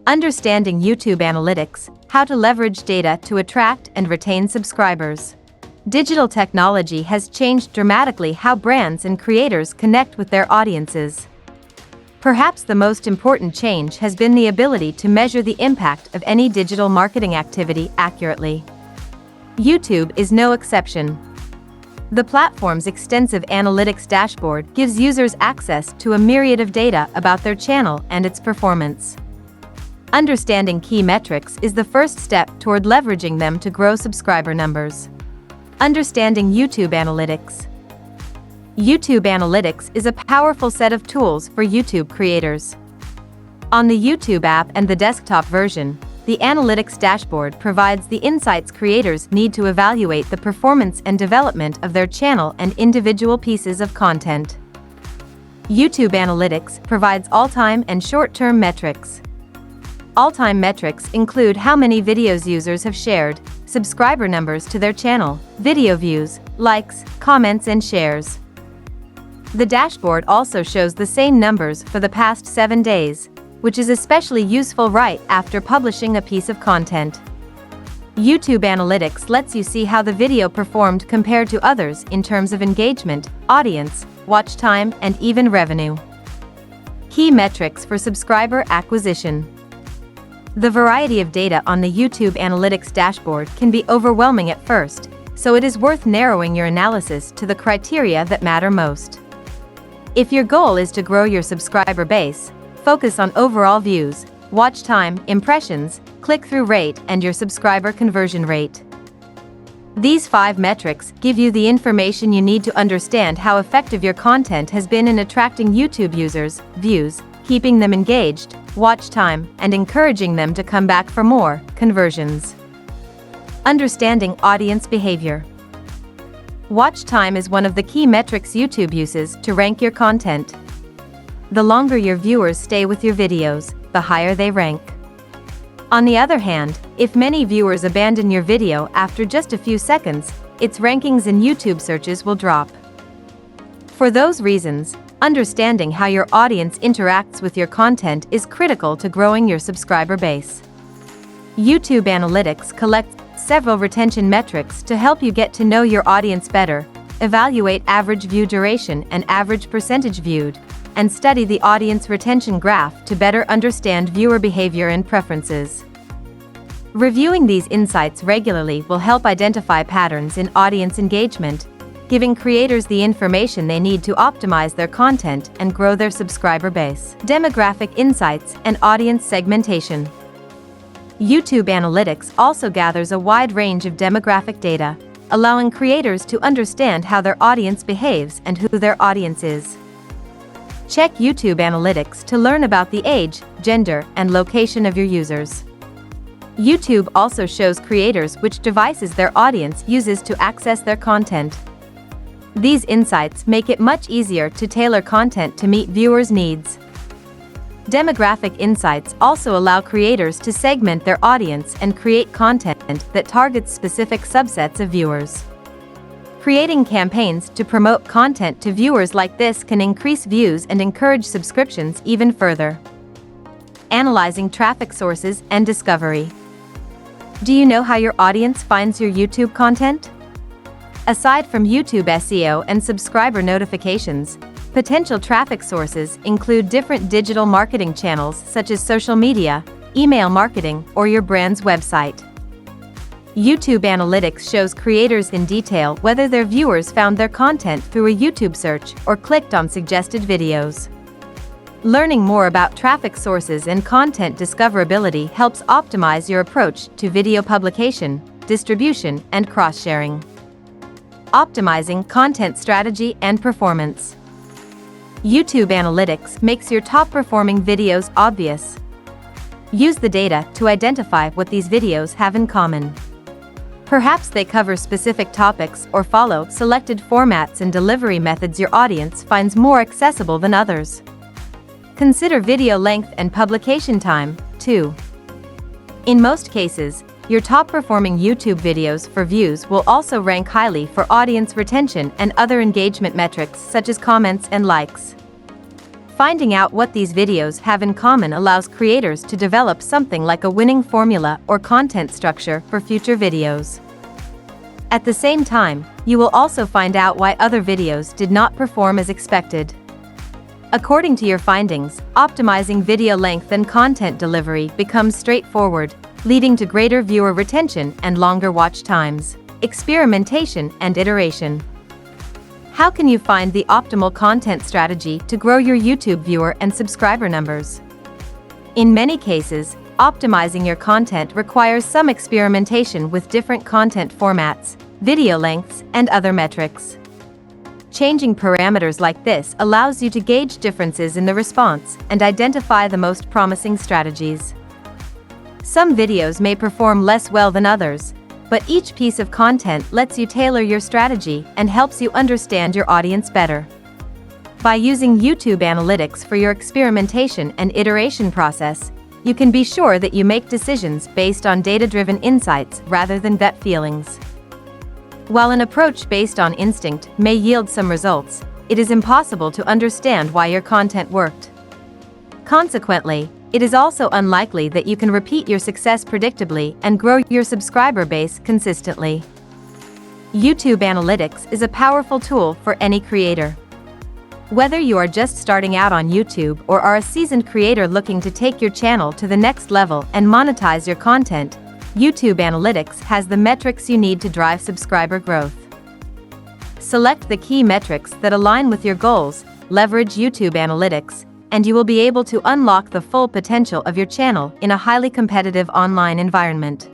Understanding YouTube analytics, how to leverage data to attract and retain subscribers. Digital technology has changed dramatically how brands and creators connect with their audiences. Perhaps the most important change has been the ability to measure the impact of any digital marketing activity accurately. YouTube is no exception. The platform's extensive analytics dashboard gives users access to a myriad of data about their channel and its performance. Understanding key metrics is the first step toward leveraging them to grow subscriber numbers. Understanding YouTube analytics. YouTube Analytics is a powerful set of tools for YouTube creators. On the YouTube app and the desktop version, the Analytics dashboard provides the insights creators need to evaluate the performance and development of their channel and individual pieces of content. YouTube Analytics provides all-time and short-term metrics. All-time metrics include how many videos users have shared, subscriber numbers to their channel, video views, likes, comments and shares. The dashboard also shows the same numbers for the past 7 days, which is especially useful right after publishing a piece of content. YouTube Analytics lets you see how the video performed compared to others in terms of engagement, audience, watch time, and even revenue. Key metrics for subscriber acquisition. The variety of data on the YouTube Analytics dashboard can be overwhelming at first, so it is worth narrowing your analysis to the criteria that matter most. If your goal is to grow your subscriber base, focus on overall views, watch time, impressions, click-through rate, and your subscriber conversion rate. These 5 metrics give you the information you need to understand how effective your content has been in attracting YouTube users, views, keeping them engaged, watch time, and encouraging them to come back for more, conversions. Understanding audience behavior. Watch time is one of the key metrics YouTube uses to rank your content. The longer your viewers stay with your videos, the higher they rank. On the other hand, if many viewers abandon your video after just a few seconds, its rankings in YouTube searches will drop. For those reasons, understanding how your audience interacts with your content is critical to growing your subscriber base. YouTube Analytics collects several retention metrics to help you get to know your audience better, evaluate average view duration and average percentage viewed, and study the audience retention graph to better understand viewer behavior and preferences. Reviewing these insights regularly will help identify patterns in audience engagement, giving creators the information they need to optimize their content and grow their subscriber base. Demographic insights and audience segmentation. YouTube Analytics also gathers a wide range of demographic data, allowing creators to understand how their audience behaves and who their audience is. Check YouTube Analytics to learn about the age, gender, and location of your users. YouTube also shows creators which devices their audience uses to access their content. These insights make it much easier to tailor content to meet viewers' needs. Demographic insights also allow creators to segment their audience and create content that targets specific subsets of viewers. Creating campaigns to promote content to viewers like this can increase views and encourage subscriptions even further. Analyzing traffic sources and discovery. Do you know how your audience finds your YouTube content? Aside from YouTube SEO and subscriber notifications, potential traffic sources include different digital marketing channels such as social media, email marketing, or your brand's website. YouTube Analytics shows creators in detail whether their viewers found their content through a YouTube search or clicked on suggested videos. Learning more about traffic sources and content discoverability helps optimize your approach to video publication, distribution, and cross-sharing. Optimizing content strategy and performance. YouTube Analytics makes your top-performing videos obvious. Use the data to identify what these videos have in common. Perhaps they cover specific topics or follow selected formats and delivery methods your audience finds more accessible than others. Consider video length and publication time, too. In most cases, your top-performing YouTube videos for views will also rank highly for audience retention and other engagement metrics such as comments and likes. Finding out what these videos have in common allows creators to develop something like a winning formula or content structure for future videos. At the same time, you will also find out why other videos did not perform as expected. According to your findings, optimizing video length and content delivery becomes straightforward, leading to greater viewer retention and longer watch times, experimentation and iteration. How can you find the optimal content strategy to grow your YouTube viewer and subscriber numbers? In many cases, optimizing your content requires some experimentation with different content formats, video lengths, and other metrics. Changing parameters like this allows you to gauge differences in the response and identify the most promising strategies. Some videos may perform less well than others, but each piece of content lets you tailor your strategy and helps you understand your audience better. By using YouTube Analytics for your experimentation and iteration process, you can be sure that you make decisions based on data-driven insights rather than gut feelings. While an approach based on instinct may yield some results, it is impossible to understand why your content worked. Consequently, it is also unlikely that you can repeat your success predictably and grow your subscriber base consistently. YouTube Analytics is a powerful tool for any creator. Whether you are just starting out on YouTube or are a seasoned creator looking to take your channel to the next level and monetize your content, YouTube Analytics has the metrics you need to drive subscriber growth. Select the key metrics that align with your goals, leverage YouTube Analytics, and you will be able to unlock the full potential of your channel in a highly competitive online environment.